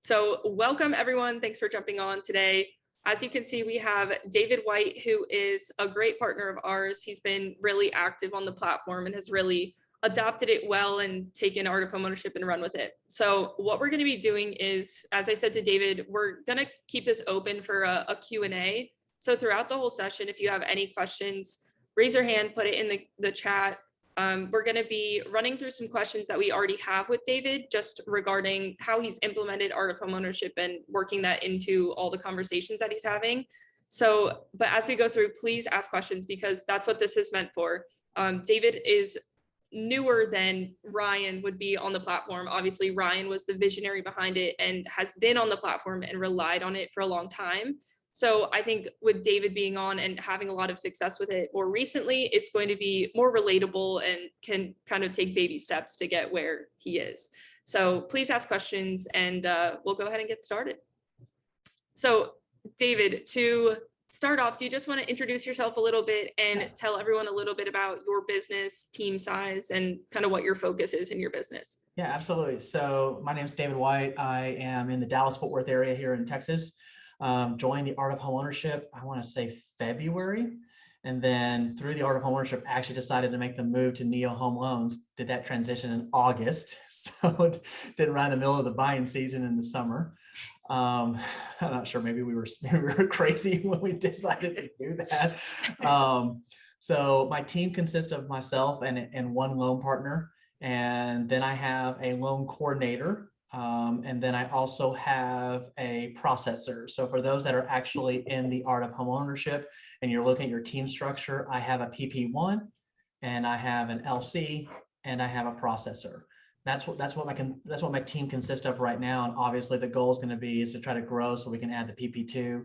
So welcome everyone. Thanks for jumping on today. As you can see, we have David White, who is a great partner of ours. He's been really active on the platform and has really adopted it well and taken Art of Homeownership and run with it. So what we're going to be doing is, as I said to David, we're going to keep this open for a Q&A. So throughout the whole session, if you have any questions, raise your hand, put it in the chat. We're going to be running through some questions that we already have with David, just regarding how he's implemented Art of Homeownership and working that into all the conversations that he's having. So, but as we go through, please ask questions because that's what this is meant for. David is newer than Ryan would be on the platform. Obviously, Ryan was the visionary behind it and has been on the platform and relied on it for a long time. So I think with David being on and having a lot of success with it more recently, it's going to be more relatable and can kind of take baby steps to get where he is. So please ask questions and we'll go ahead and get started. So David, to start off, do you just want to introduce yourself a little bit and tell everyone a little bit about your business, team size, and kind of what your focus is in your business? Yeah, absolutely. So my name is David White. I am in the Dallas-Fort Worth area here in Texas. Joined the Art of Homeownership, I want to say February. And then through the Art of Homeownership, actually decided to make the move to Neo Home Loans, did that transition in August. So did right in the middle of the buying season in the summer. I'm not sure, maybe we were crazy when we decided to do that. So my team consists of myself and one loan partner. And then I have a loan coordinator. And then I also have a processor. So for those that are actually in the Art of Homeownership and you're looking at your team structure, I have a PP1 and I have an LC and I have a processor. That's what my team consists of right now. And obviously the goal is going to be is to try to grow so we can add the PP2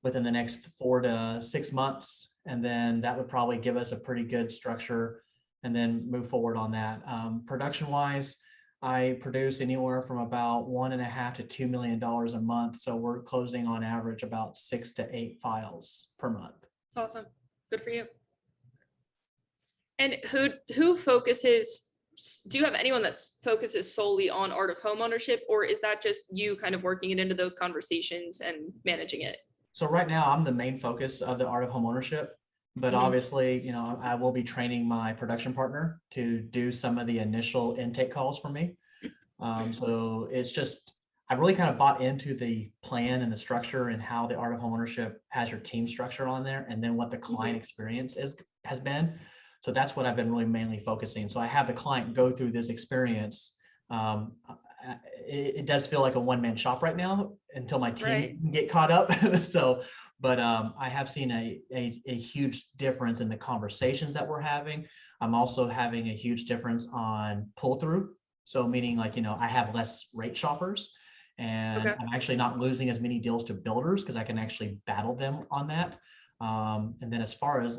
within the next 4 to 6 months. And then that would probably give us a pretty good structure and then move forward on that. Production wise, I produce anywhere from about $1.5 to $2 million a month. So we're closing on average about 6 to 8 files per month. That's awesome. Good for you. And who focuses, do you have anyone that focuses solely on Art of Homeownership, or is that just you kind of working it into those conversations and managing it? So right now I'm the main focus of the Art of Homeownership. But obviously, you know, I will be training my production partner to do some of the initial intake calls for me. So it's just, I've really kind of bought into the plan and the structure and how the Art of Homeownership has your team structure on there, and then what the client experience has been. So that's what I've been really mainly focusing. So I have the client go through this experience. It does feel like a one-man shop right now until my team can get caught up. So, but I have seen a huge difference in the conversations that we're having. I'm also having a huge difference on pull-through. So meaning like, you know, I have less rate shoppers and I'm actually not losing as many deals to builders because I can actually battle them on that. And then as far as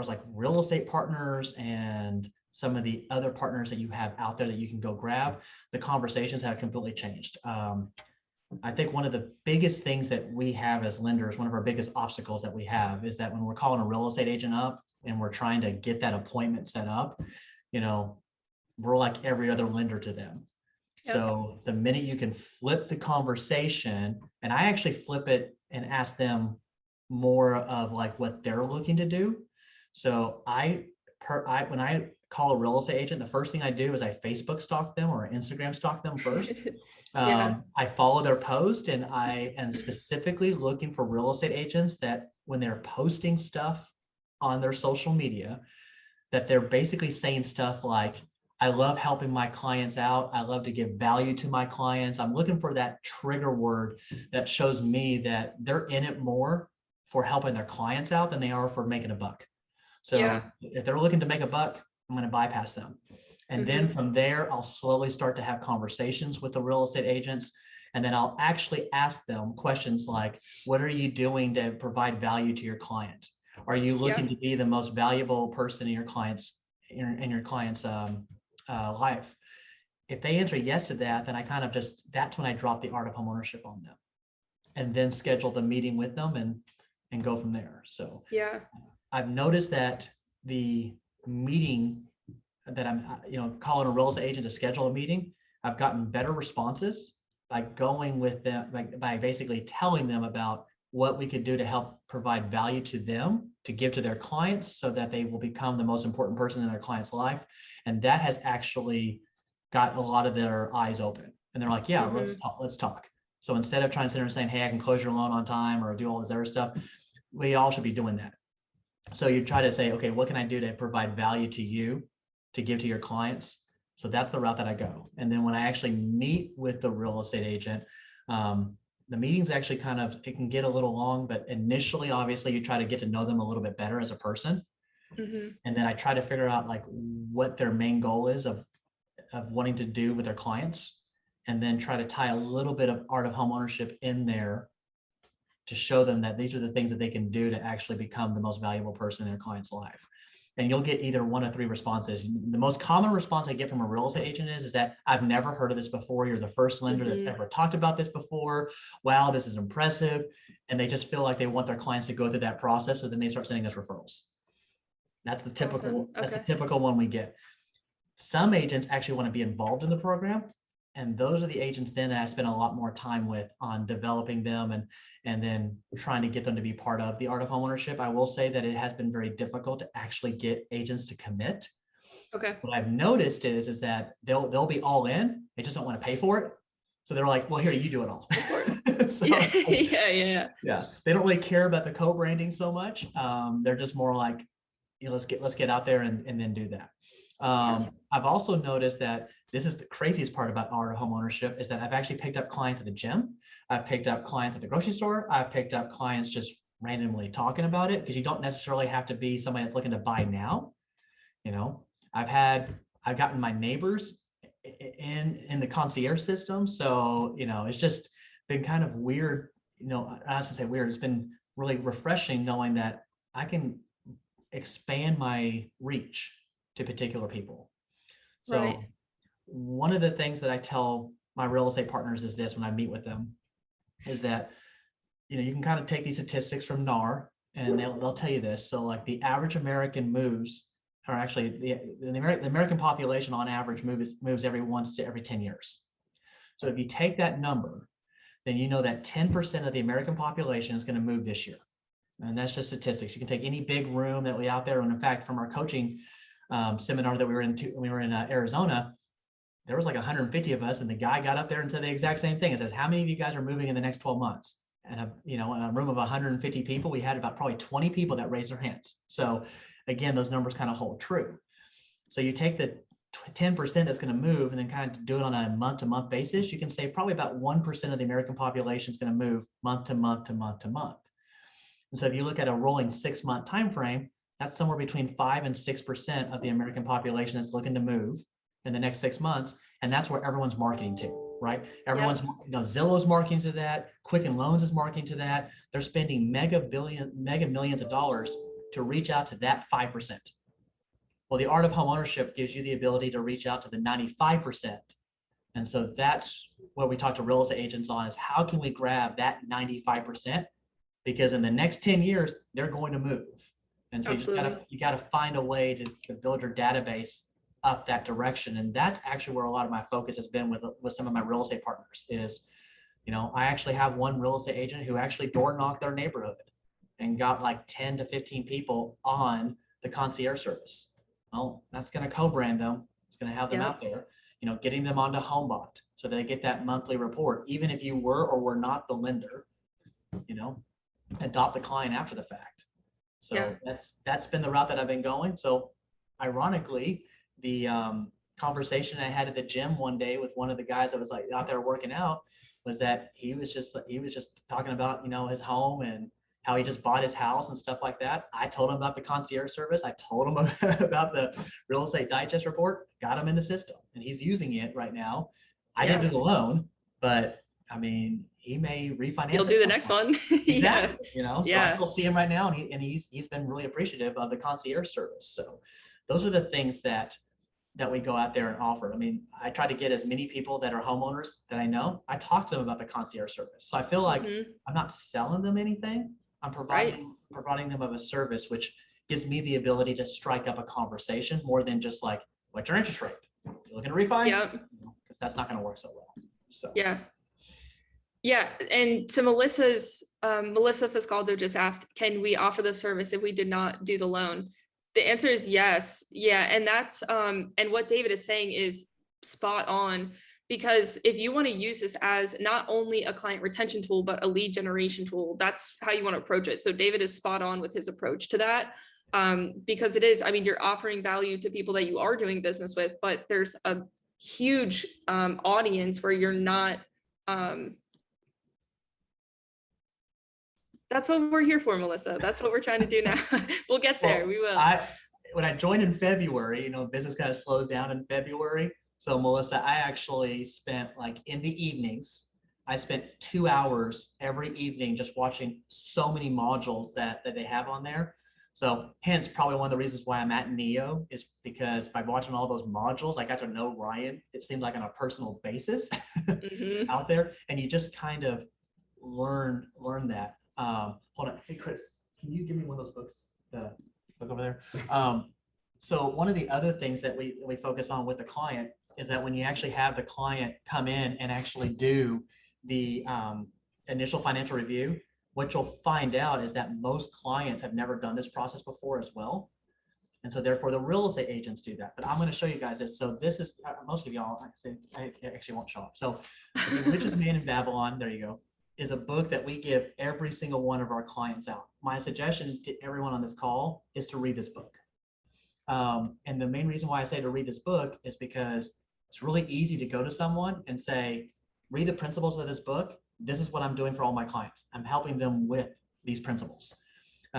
like real estate partners and some of the other partners that you have out there that you can go grab, the conversations have completely changed. I think one of the biggest things that we have as lenders, one of our biggest obstacles that we have is that when we're calling a real estate agent up and we're trying to get that appointment set up, you know, we're like every other lender to them. Yep. So the minute you can flip the conversation, and I actually flip it and ask them more of like what they're looking to do. So when I call a real estate agent, the first thing I do is I Facebook stalk them or Instagram stalk them first. I follow their post, and I am specifically looking for real estate agents that when they're posting stuff on their social media, that they're basically saying stuff like, I love helping my clients out. I love to give value to my clients. I'm looking for that trigger word that shows me that they're in it more for helping their clients out than they are for making a buck. So if they're looking to make a buck, I'm going to bypass them. And then from there, I'll slowly start to have conversations with the real estate agents. And then I'll actually ask them questions like, what are you doing to provide value to your client? Are you looking to be the most valuable person in your client's life? If they answer yes to that, then I kind of just, that's when I drop the Art of Homeownership on them and then schedule the meeting with them and go from there. So I've noticed that the meeting that I'm, calling a real estate agent to schedule a meeting, I've gotten better responses. by going with them, by basically telling them about what we could do to help provide value to them, to give to their clients so that they will become the most important person in their client's life. And that has actually got a lot of their eyes open. And they're like, yeah, let's talk. So instead of trying to sit there and saying, hey, I can close your loan on time or do all this other stuff, we all should be doing that. So you try to say, okay, what can I do to provide value to you, to give to your clients? So that's the route that I go. And then when I actually meet with the real estate agent, the meetings actually it can get a little long, but initially, obviously, you try to get to know them a little bit better as a person. And then I try to figure out like what their main goal is of wanting to do with their clients, and then try to tie a little bit of art of home ownership in there to show them that these are the things that they can do to actually become the most valuable person in their client's life. And you'll get either one of three responses. The most common response I get from a real estate agent is that I've never heard of this before. You're the first lender that's ever talked about this before. Wow, this is impressive. And they just feel like they want their clients to go through that process. So then they start sending us referrals. That's the typical, that's the typical one we get. Some agents actually want to be involved in the program. And those are the agents then that I spend a lot more time with on developing them and then trying to get them to be part of the art of homeownership. I will say that it has been very difficult to actually get agents to commit. Okay. What I've noticed is that they'll be all in. They just don't want to pay for it. So they're like, well, here, you do it all. Of course. So, yeah. They don't really care about the co-branding so much. They're just more like, let's get out there and then do that. I've also noticed that this is the craziest part about art of home ownership is that I've actually picked up clients at the gym. I've picked up clients at the grocery store. I've picked up clients just randomly talking about it, because you don't necessarily have to be somebody that's looking to buy now. You know, I've gotten my neighbors in the concierge system. So, you know, it's just been kind of weird. You know, I have to say weird. It's been really refreshing knowing that I can expand my reach to particular people. So one of the things that I tell my real estate partners is this when I meet with them is that, you know, you can kind of take these statistics from NAR and they'll tell you this. So like the average American moves, or actually the American population on average moves every 10 years. So if you take that number, then you know that 10% of the American population is going to move this year. And that's just statistics. You can take any big room that we out there. And in fact, from our coaching seminar that we were in Arizona, there was like 150 of us, and the guy got up there and said the exact same thing. It says, how many of you guys are moving in the next 12 months? And in a room of 150 people, we had about probably 20 people that raised their hands. So again, those numbers kind of hold true. So you take the 10% that's going to move and then kind of do it on a month-to-month basis, you can say probably about 1% of the American population is going to move month to month to month to month. And so if you look at a rolling 6-month time frame, that's somewhere between 5 and 6% of the American population that's looking to move in the next 6 months. And that's where everyone's marketing to, right? Everyone's, Zillow's marketing to that. Quicken Loans is marketing to that. They're spending mega millions of dollars to reach out to that 5%. Well, the art of home ownership gives you the ability to reach out to the 95%. And so that's what we talk to real estate agents on, is how can we grab that 95%? Because in the next 10 years, they're going to move. And so you got to find a way to build your database up that direction. And that's actually where a lot of my focus has been with some of my real estate partners is, I actually have one real estate agent who actually door knocked their neighborhood and got like 10 to 15 people on the concierge service. Well, that's going to co-brand them. It's going to have them out there, getting them onto HomeBot so they get that monthly report. Even if you were or were not the lender, adopt the client after the fact. So that's been the route that I've been going. So ironically, the conversation I had at the gym one day with one of the guys that was like out there working out was that he was just talking about, his home and how he just bought his house and stuff like that. I told him about the concierge service. I told him about the real estate digest report, got him in the system, and he's using it right now. I didn't do the loan, but I mean, he may refinance. He'll do the next one. Exactly. So I still see him right now, and he's been really appreciative of the concierge service. So those are the things that we go out there and offer. I mean, I try to get as many people that are homeowners that I know. I talk to them about the concierge service. So I feel like I'm not selling them anything. I'm providing them of a service, which gives me the ability to strike up a conversation more than just like, what's your interest rate? You looking to refi? Yeah. Because that's not going to work so well. So Yeah, and to Melissa Fiscaldo just asked, can we offer the service if we did not do the loan? The answer is yes. Yeah, and that's and what David is saying is spot on, because if you want to use this as not only a client retention tool but a lead generation tool, that's how you want to approach it. So David is spot on with his approach to that. Because it is, I mean, you're offering value to people that you are doing business with, but there's a huge audience where you're not that's what we're here for, Melissa. That's what we're trying to do now. We'll get there. Well, We will. when I joined in February, you know, business kind of slows down in February. So Melissa, I actually spent like in the evenings, I spent 2 hours every evening just watching so many modules that they have on there. So hence probably one of the reasons why I'm at Neo is because by watching all those modules, I got to know Ryan. It seemed like on a personal basis out there, and you just kind of learn that. Hold on, hey Chris, can you give me one of those books? The book over there. So one of the other things that we focus on with the client is that when you actually have the client come in and actually do the initial financial review, what you'll find out is that most clients have never done this process before as well. And so therefore the real estate agents do that. But I'm going to show you guys this. So this is, most of y'all, I actually won't show up. So The Richest Man in Babylon, there you go, is a book that we give every single one of our clients out. My suggestion to everyone on this call is to read this book. And the main reason why I say to read this book is because it's really easy to go to someone and say, read the principles of this book. This is what I'm doing for all my clients. I'm helping them with these principles.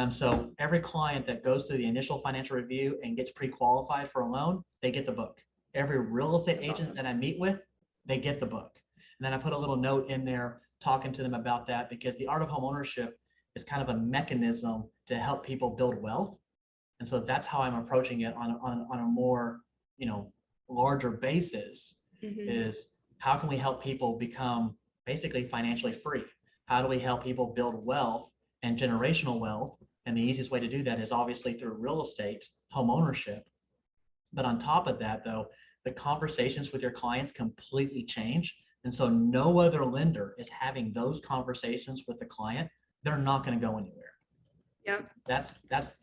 So every client that goes through the initial financial review and gets pre-qualified for a loan, they get the book. Every real estate agent that I meet with, they get the book. And then I put a little note in there talking to them about that, because the art of home ownership is kind of a mechanism to help people build wealth. And so that's how I'm approaching it on a more, you know, larger basis, is how can we help people become basically financially free? How do we help people build wealth and generational wealth? And the easiest way to do that is obviously through real estate, home ownership. But on top of that, though, the conversations with your clients completely change. And so no other lender is having those conversations with the client. They're not going to go anywhere. Yeah. That's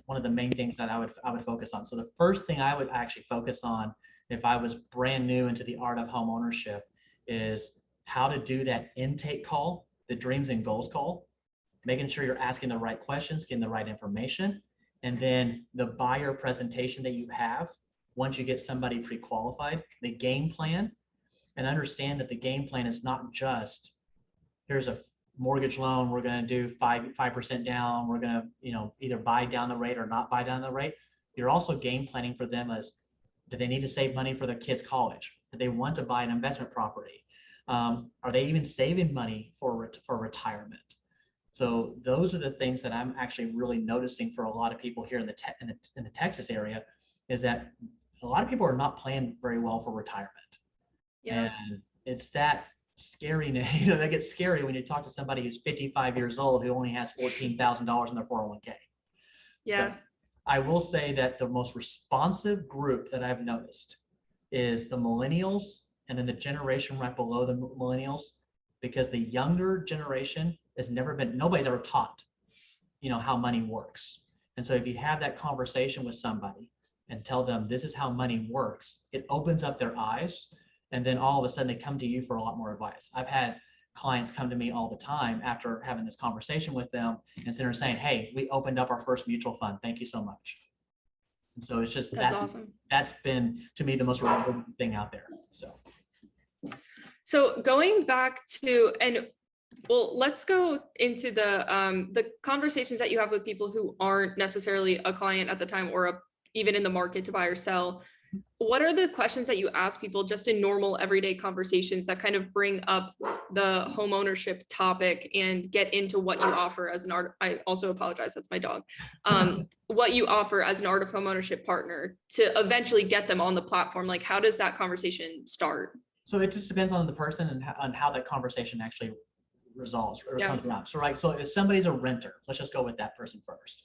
one of the main things that I would focus on. So the first thing I would actually focus on if I was brand new into the art of home ownership is how to do that intake call, the dreams and goals call, making sure you're asking the right questions, getting the right information, and then the buyer presentation that you have once you get somebody pre-qualified, the game plan, and understand that the game plan is not just, here's a mortgage loan, we're going to do 5% down, we're going to, you know, either buy down the rate or not buy down the rate. You're also game planning for them as, do they need to save money for their kids' college? Do they want to buy an investment property? Are they even saving money for retirement? So those are the things that I'm actually really noticing for a lot of people here in the Texas area, is that a lot of people are not planning very well for retirement. Yeah. And it's that scary, you know, that gets scary when you talk to somebody who's 55 years old who only has $14,000 in their 401k. Yeah. So I will say that the most responsive group that I've noticed is the millennials, and then the generation right below the millennials, because the younger generation has nobody's ever taught, you know, how money works. And so if you have that conversation with somebody and tell them this is how money works, it opens up their eyes. And then all of a sudden they come to you for a lot more advice. I've had clients come to me all the time after having this conversation with them and they're saying, hey, we opened up our first mutual fund. Thank you so much. And so it's just, that's awesome. That's been, to me, the most rewarding thing out there. So going back to, and well, let's go into the conversations that you have with people who aren't necessarily a client at the time or even in the market to buy or sell. What are the questions that you ask people just in normal everyday conversations that kind of bring up the home ownership topic and get into what you offer as an art? I also apologize, that's my dog. What you offer as an art of home ownership partner to eventually get them on the platform. Like, how does that conversation start? So it just depends on the person and on how that conversation actually resolves or comes around. So right, so if somebody's a renter, let's just go with that person first.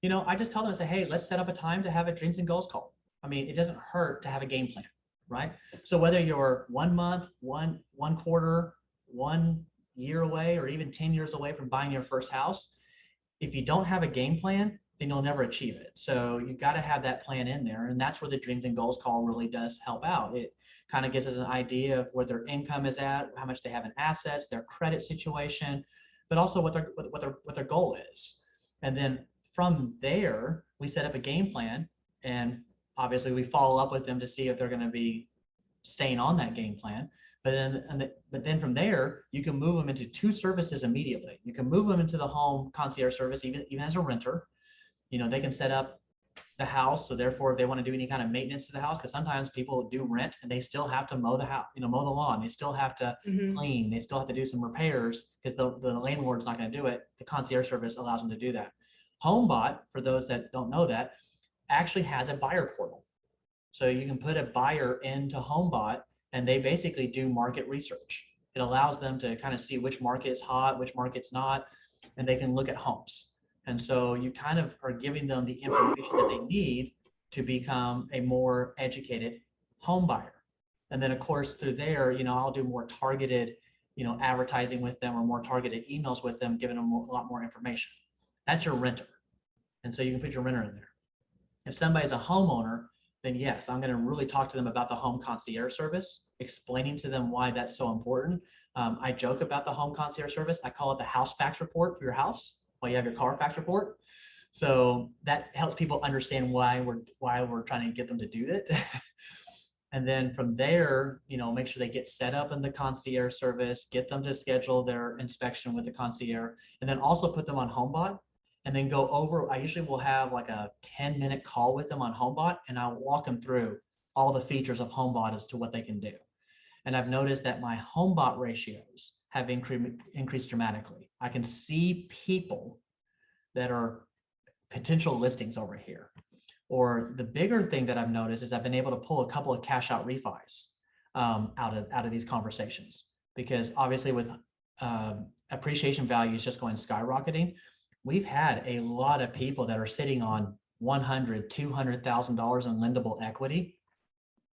You know, I just tell them, I say, hey, let's set up a time to have a dreams and goals call. I mean, it doesn't hurt to have a game plan, right? So whether you're 1 month, one quarter, 1 year away or even 10 years away from buying your first house, if you don't have a game plan, then you'll never achieve it. So you've got to have that plan in there. And that's where the dreams and goals call really does help out. It kind of gives us an idea of where their income is at, how much they have in assets, their credit situation, but also what their goal is. And then from there, we set up a game plan, and obviously we follow up with them to see if they're going to be staying on that game plan. But then from there, you can move them into 2 services immediately. You can move them into the home concierge service, even as a renter. They can set up the house. So therefore, if they want to do any kind of maintenance to the house, because sometimes people do rent and they still have to mow the house, mow the lawn. They still have to clean. They still have to do some repairs because the landlord's not going to do it. The concierge service allows them to do that. HomeBot, for those that don't know that, actually has a buyer portal. So you can put a buyer into HomeBot and they basically do market research. It allows them to kind of see which market is hot, which market's not, and they can look at homes. And so you kind of are giving them the information that they need to become a more educated home buyer. And then of course through there, I'll do more targeted, advertising with them or more targeted emails with them, giving them a lot more information. That's your renter. And so you can put your renter in there. If somebody's a homeowner, then yes, I'm going to really talk to them about the home concierge service, explaining to them why that's so important. I joke about the home concierge service. I call it the house facts report for your house while you have your car facts report. So that helps people understand why we're trying to get them to do it. And then from there, make sure they get set up in the concierge service, get them to schedule their inspection with the concierge, and then also put them on HomeBot. And then go over, I usually will have like a 10-minute call with them on HomeBot, and I'll walk them through all the features of HomeBot as to what they can do. And I've noticed that my HomeBot ratios have increased dramatically. I can see people that are potential listings over here. Or the bigger thing that I've noticed is I've been able to pull a couple of cash out refis out of these conversations, because obviously with appreciation values just going skyrocketing, we've had a lot of people that are sitting on $100,000, $200,000 in lendable equity.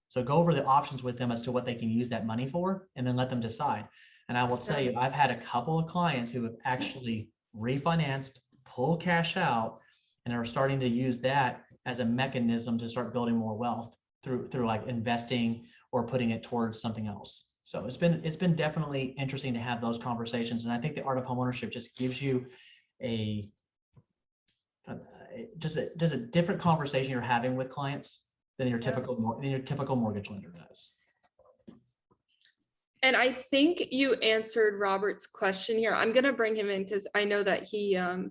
So go over the options with them as to what they can use that money for, and then let them decide. And I will tell you, I've had a couple of clients who have actually refinanced, pull cash out, and are starting to use that as a mechanism to start building more wealth through like investing or putting it towards something else. So it's been definitely interesting to have those conversations. And I think the art of homeownership just gives you just a different conversation you're having with clients than your typical mortgage lender does. And I think you answered Robert's question here. I'm going to bring him in because I know that he had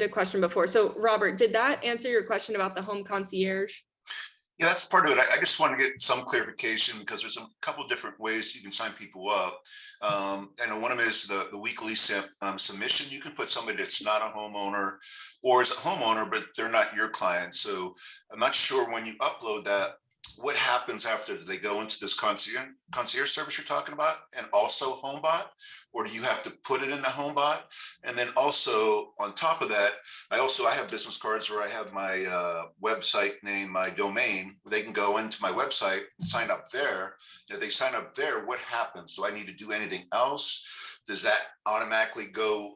a question before. So Robert, did that answer your question about the home concierge? Yeah, that's part of it. I just want to get some clarification because there's a couple of different ways you can sign people up. I know one of them is the weekly submission. You can put somebody that's not a homeowner or is a homeowner, but they're not your client. So I'm not sure when you upload that, what happens after they go into this concierge service you're talking about and also HomeBot, or do you have to put it in the HomeBot? And then also on top of that, I have business cards where I have my website name, my domain. They can go into my website, sign up there. If they sign up there, what happens? Do I need to do anything else? Does that automatically go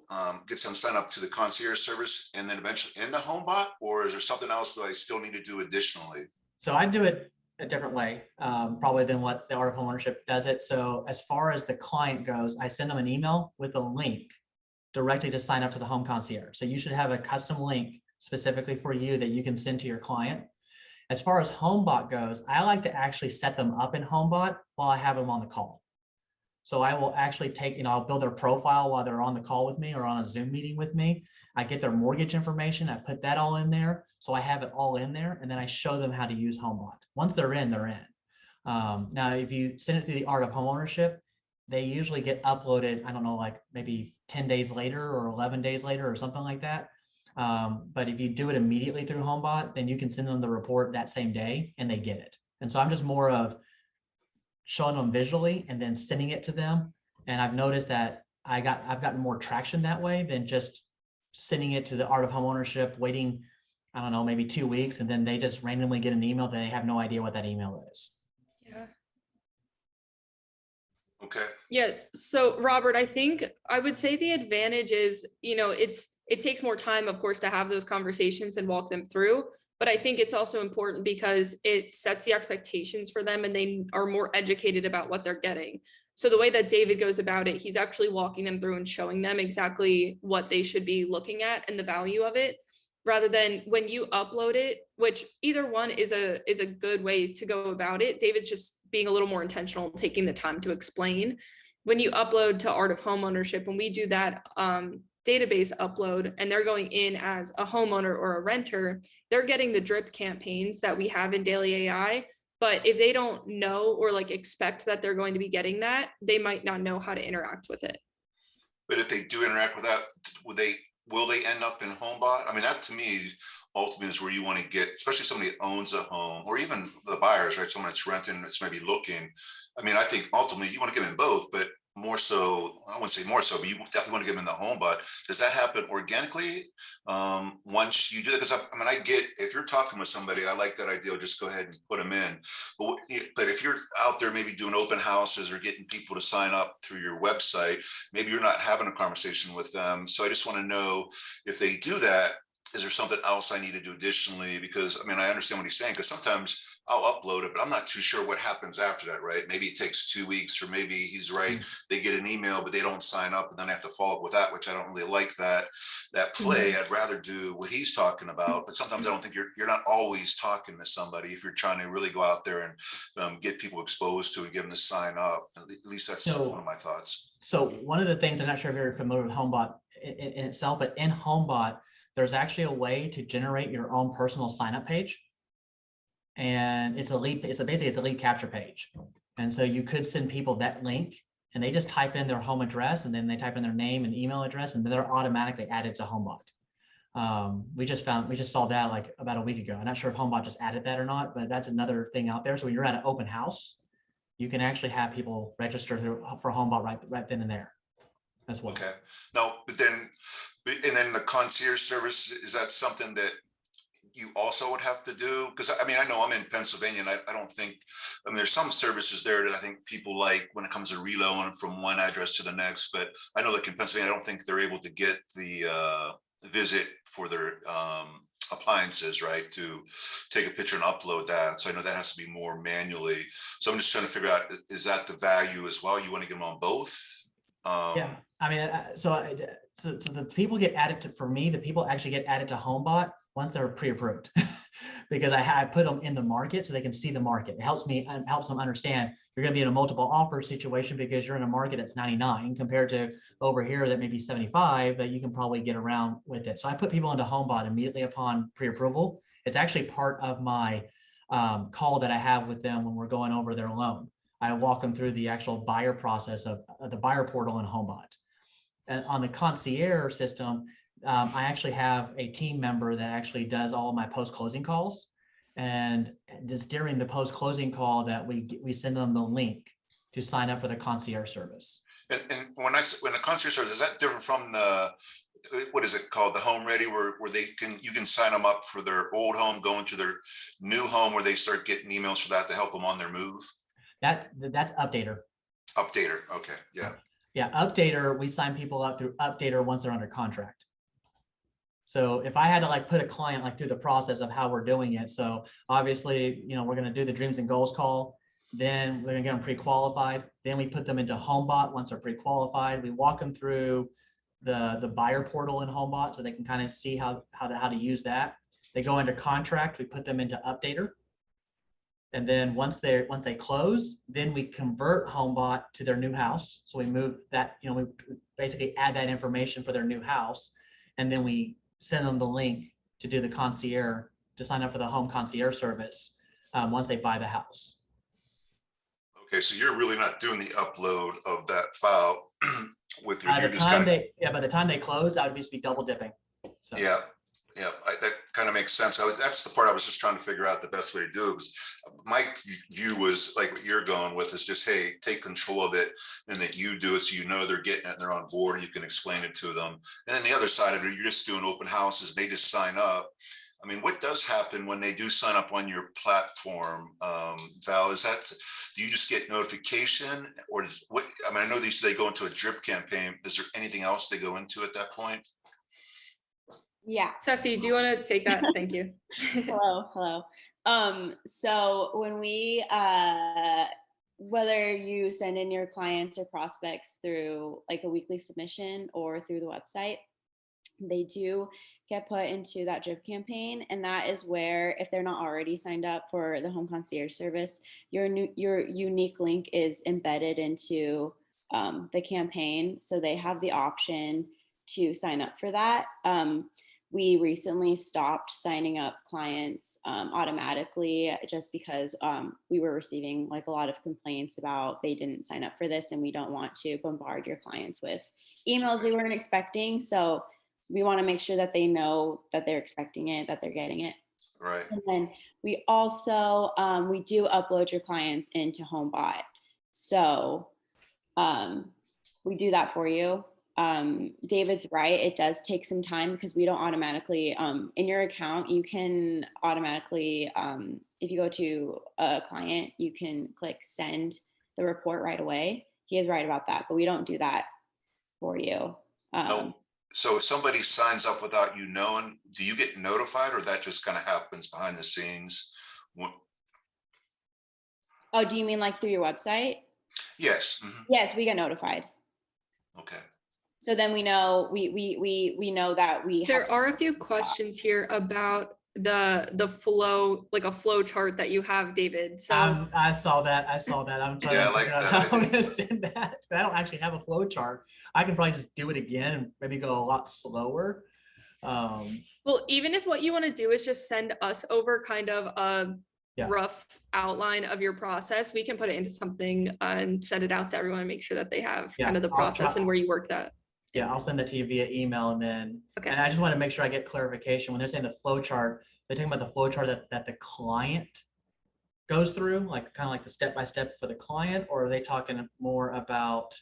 get them signed up to the concierge service and then eventually in the HomeBot, or is there something else that I still need to do additionally? So I do it a different way, probably than what the art of homeownership does it. So as far as the client goes, I send them an email with a link directly to sign up to the home concierge. So you should have a custom link specifically for you that you can send to your client. As far as HomeBot goes, I like to actually set them up in HomeBot while I have them on the call. So I will actually take, I'll build their profile while they're on the call with me or on a Zoom meeting with me. I get their mortgage information. I put that all in there. So I have it all in there. And then I show them how to use HomeBot. Once they're in, they're in. Now, if you send it through the art of homeownership, they usually get uploaded, I don't know, like maybe 10 days later or 11 days later or something like that. But if you do it immediately through HomeBot, then you can send them the report that same day and they get it. And so I'm just more of showing them visually and then sending it to them. And I've noticed that I've gotten more traction that way than just sending it to the art of homeownership, waiting, I don't know, maybe 2 weeks, and then they just randomly get an email that they have no idea what that email is. Yeah. Okay. Yeah. So Robert, I think I would say the advantage is, it takes more time, of course, to have those conversations and walk them through. But I think it's also important because it sets the expectations for them and they are more educated about what they're getting. So the way that David goes about it, he's actually walking them through and showing them exactly what they should be looking at and the value of it, rather than when you upload it, which either one is a good way to go about it. David's just being a little more intentional, taking the time to explain. When you upload to Art of Homeownership, when we do that database upload and they're going in as a homeowner or a renter, they're getting the drip campaigns that we have in Daily AI. But if they don't know or like expect that they're going to be getting that, they might not know how to interact with it. But if they do interact with that, will they end up in HomeBot? I mean, that to me ultimately is where you want to get, especially somebody that owns a home, or even the buyers, right? Someone that's renting, that's maybe looking. I mean, I think ultimately you want to get in both, but more so, I wouldn't say more so, but you definitely want to get them in the HomeBot. Does that happen organically once you do that? Because I mean, I get, if you're talking with somebody, I like that idea. Just go ahead and put them in. But if you're out there maybe doing open houses or getting people to sign up through your website, maybe you're not having a conversation with them. So I just want to know, if they do that, is there something else I need to do additionally? Because I mean, I understand what he's saying, because sometimes I'll upload it, but I'm not too sure what happens after that, right? Maybe it takes 2 weeks, or maybe he's right, they get an email, but they don't sign up, and then I have to follow up with that, which I don't really like that play. I'd rather do what he's talking about, but sometimes I don't think you're not always talking to somebody if you're trying to really go out there and get people exposed to and get them to sign up. At least that's one of my thoughts. So one of the things, I'm not sure if you're familiar with HomeBot in itself, but in HomeBot, there's actually a way to generate your own personal sign-up page. And it's basically a lead capture page. And so you could send people that link and they just type in their home address, and then they type in their name and email address, and then they're automatically added to HomeBot. We just saw that like about a week ago. I'm not sure if HomeBot just added that or not, but that's another thing out there. So when you're at an open house, you can actually have people register for HomeBot right then and there as well. Okay. No, but then the concierge service, is that something that you also would have to do? Because I mean, I know I'm in Pennsylvania, and I don't think, I mean, there's some services there that I think people like when it comes to reloading from one address to the next, but I know like in Pennsylvania, I don't think they're able to get the visit for their appliances, right, to take a picture and upload that. So I know that has to be more manually. So I'm just trying to figure out, is that the value as well? You want to get them on both? Yeah, I mean, so the people get added to, for me, the people actually get added to HomeBot once they're pre-approved, because I put them in the market so they can see the market. It helps them understand you're going to be in a multiple offer situation because you're in a market that's 99 compared to over here that may be 75, that you can probably get around with it. So I put people into HomeBot immediately upon pre-approval. It's actually part of my call that I have with them when we're going over their loan. I walk them through the actual buyer process of the buyer portal in HomeBot. And on the concierge system, I actually have a team member that actually does all of my post-closing calls. And just during the post-closing call that we send them the link to sign up for the concierge service. And when the concierge service, is that different from the, what is it called, the Home Ready, where you can sign them up for their old home, go into their new home, where they start getting emails for that to help them on their move? That's Updater. Updater, okay, yeah. Yeah, Updater, we sign people up through Updater once they're under contract. So if I had to like put a client like through the process of how we're doing it, so obviously, we're going to do the dreams and goals call, then we're going to get them pre-qualified. Then we put them into HomeBot once they're pre-qualified. We walk them through the buyer portal in HomeBot so they can kind of see how to use that. They go into contract, we put them into Updater. And then once they close, then we convert HomeBot to their new house. So we move that, we basically add that information for their new house, and then we send them the link to do the concierge, to sign up for the home concierge service once they buy the house. Okay, so you're really not doing the upload of that file with your. By the time they close, I would just be double dipping. So. Yeah. Yeah, that kind of makes sense. That's the part I was just trying to figure out the best way to do it. Was my view was like what you're going with, is just, hey, take control of it, and that you do it so they're getting it and they're on board and you can explain it to them. And then the other side of it, you're just doing open houses. They just sign up. I mean, what does happen when they do sign up on your platform, Val? Do you just get notification, or what? I mean, I know they go into a drip campaign. Is there anything else they go into at that point? Yeah. Sassy, do you want to take that? Thank you. Hello. So when we, whether you send in your clients or prospects through like a weekly submission or through the website, they do get put into that drip campaign. And that is where, if they're not already signed up for the Home Concierge service, your unique link is embedded into the campaign. So they have the option to sign up for that. We recently stopped signing up clients automatically just because we were receiving like a lot of complaints about they didn't sign up for this, and we don't want to bombard your clients with emails they weren't expecting. So we want to make sure that they know that they're expecting it, that they're getting it. Right. And then we also, we do upload your clients into HomeBot. So we do that for you. David's right. It does take some time because we don't automatically, in your account, you can automatically, if you go to a client, you can click send the report right away. He is right about that, but we don't do that for you. No. So if somebody signs up without you knowing, do you get notified, or that just kind of happens behind the scenes? Oh, do you mean like through your website? Yes. Mm-hmm. Yes, we get notified. Okay. So then we know we know that we There are a few questions here about the flow, like a flow chart that you have, David. So I saw that. I'm trying to figure out how I'm going to send that. I don't actually have a flow chart. I can probably just do it again and maybe go a lot slower. well, even if what you want to do is just send us over kind of a rough outline of your process, we can put it into something and send it out to everyone and make sure that they have kind of the process and where you work that. Yeah, I'll send that to you via email, and then, and I just want to make sure I get clarification. When they're saying the flow chart, they're talking about the flow chart that the client goes through, like kind of like the step-by-step for the client, or are they talking more about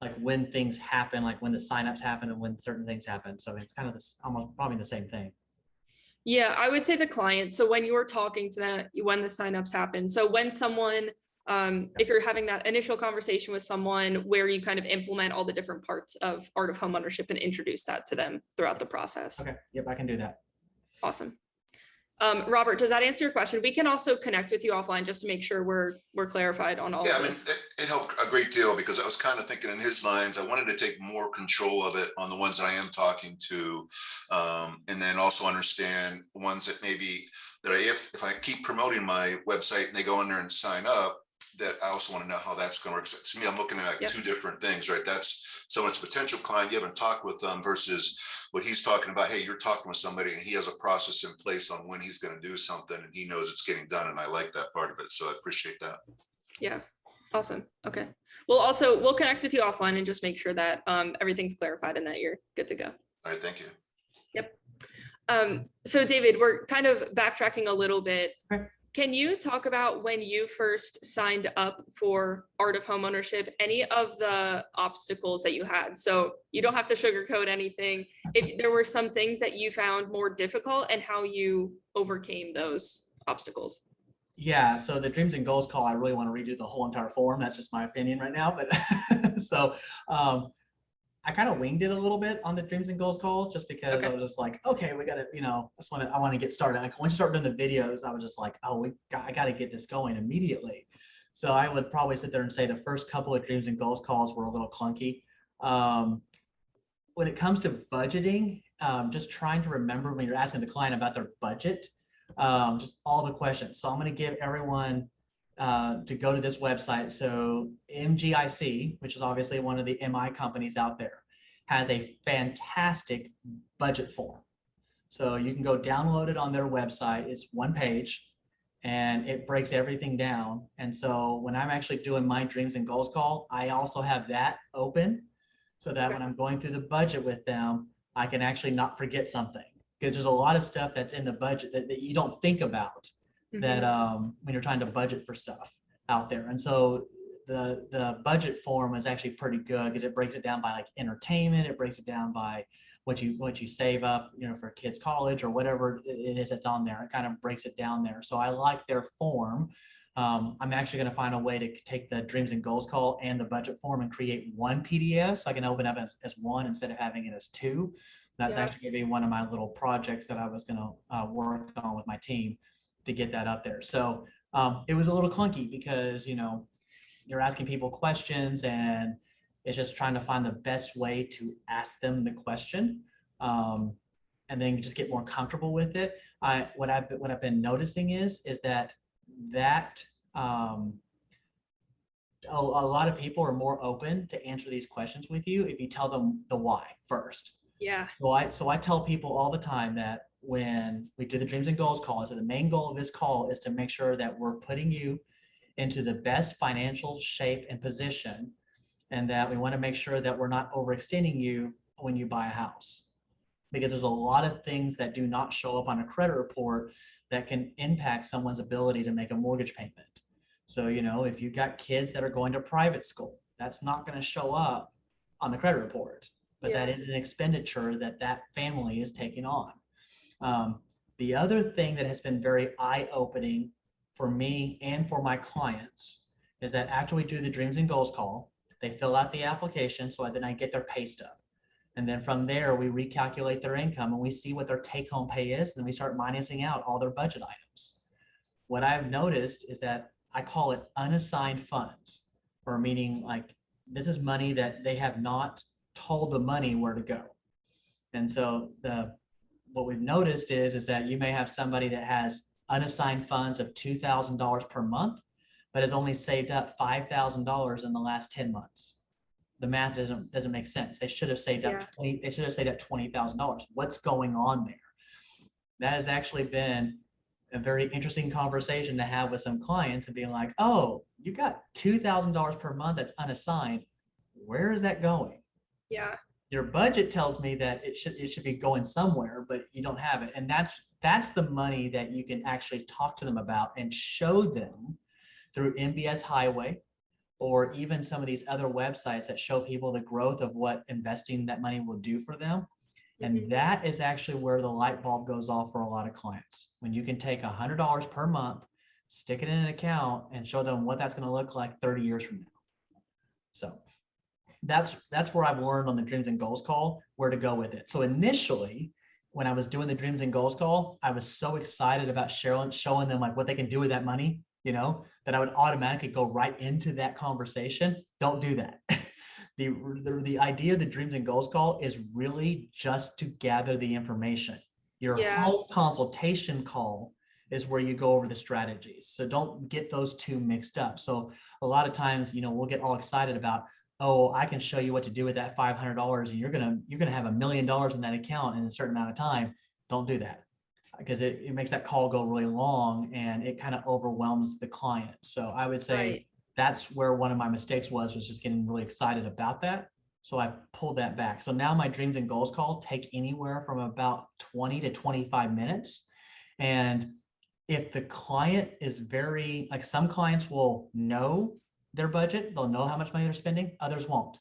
like when things happen, like when the signups happen and when certain things happen? So it's kind of this, almost probably the same thing. Yeah, I would say the client. So when you were talking to them, when the signups happen. So when someone, if you're having that initial conversation with someone where you kind of implement all the different parts of Art of Home Ownership and introduce that to them throughout the process. Okay. Yep, I can do that. Awesome. Robert, does that answer your question? We can also connect with you offline just to make sure we're clarified on all of this. Yeah, I mean, it helped a great deal because I was kind of thinking in his lines. I wanted to take more control of it on the ones that I am talking to, and then also understand the ones that maybe that if I keep promoting my website and they go in there and sign up, that I also want to know how that's going to work. To me, I'm looking at like two different things, right? That's someone's potential client, you haven't talked with them, versus what he's talking about. Hey, you're talking with somebody and he has a process in place on when he's going to do something and he knows it's getting done. And I like that part of it. So I appreciate that. Yeah. Awesome. Okay. We'll connect with you offline and just make sure that everything's clarified and that you're good to go. All right. Thank you. Yep. So David, we're kind of backtracking a little bit. Okay. Can you talk about when you first signed up for Art of Home Ownership, any of the obstacles that you had? So you don't have to sugarcoat anything. If there were some things that you found more difficult and how you overcame those obstacles. Yeah, so the dreams and goals call, I really want to redo the whole entire form. That's just my opinion right now. But so I kind of winged it a little bit on the dreams and goals call, just because I was just like, okay, we got to, I want to get started. Like once you start doing the videos, I was just like, oh, I got to get this going immediately. So I would probably sit there and say the first couple of dreams and goals calls were a little clunky. When it comes to budgeting, just trying to remember when you're asking the client about their budget, just all the questions. So I'm going to give everyone to go to this website. So MGIC, which is obviously one of the MI companies out there, has a fantastic budget form. So you can go download it on their website. It's one page and it breaks everything down. And so when I'm actually doing my dreams and goals call, I also have that open so that when I'm going through the budget with them, I can actually not forget something. Because there's a lot of stuff that's in the budget that you don't think about that when you're trying to budget for stuff out there. And so the budget form is actually pretty good because it breaks it down by like entertainment. It breaks it down by what you save up, for kids' college or whatever it is that's on there. It kind of breaks it down there. So I like their form. I'm actually going to find a way to take the dreams and goals call and the budget form and create one PDF so I can open up as one instead of having it as two. That's actually going to be one of my little projects that I was going to work on with my team to get that up there. So it was a little clunky because, you're asking people questions and it's just trying to find the best way to ask them the question, and then just get more comfortable with it. What I've been noticing is that a lot of people are more open to answer these questions with you if you tell them the why first. Yeah. So I tell people all the time that when we do the dreams and goals call, so the main goal of this call is to make sure that we're putting you into the best financial shape and position, and that we want to make sure that we're not overextending you when you buy a house, because there's a lot of things that do not show up on a credit report that can impact someone's ability to make a mortgage payment. So, if you've got kids that are going to private school, that's not going to show up on the credit report, but that is an expenditure that family is taking on. The other thing that has been very eye-opening for me and for my clients is that after we do the dreams and goals call, they fill out the application, so then I get their pay stub. And then from there, we recalculate their income and we see what their take-home pay is, and we start minusing out all their budget items. What I've noticed is that I call it unassigned funds, or meaning like this is money that they have not told the money where to go. And so what we've noticed is that you may have somebody that has unassigned funds of $2,000 per month, but has only saved up $5,000 in the last 10 months. The math doesn't make sense. They should have saved up $20,000. What's going on there? That has actually been a very interesting conversation to have with some clients and being like, oh, you got $2,000 per month that's unassigned. Where is that going? Yeah. Your budget tells me that it should be going somewhere, but you don't have it. And that's the money that you can actually talk to them about and show them through MBS Highway, or even some of these other websites that show people the growth of what investing that money will do for them. And that is actually where the light bulb goes off for a lot of clients. When you can take $100 per month, stick it in an account, and show them what that's going to look like 30 years from now. So that's where I've learned on the dreams and goals call where to go with it. So initially, when I was doing the dreams and goals call, I was so excited about showing them like what they can do with that money, that I would automatically go right into that conversation. Don't do that. The idea of the dreams and goals call is really just to gather the information. Your whole consultation call is where you go over the strategies. So don't get those two mixed up. So a lot of times, we'll get all excited about, oh, I can show you what to do with that $500 and you're gonna have $1 million in that account in a certain amount of time. Don't do that, because it makes that call go really long and it kind of overwhelms the client. So I would say that's where one of my mistakes was just getting really excited about that. So I pulled that back. So now my dreams and goals call take anywhere from about 20 to 25 minutes. And if the client is like some clients will know their budget, they'll know how much money they're spending, others won't.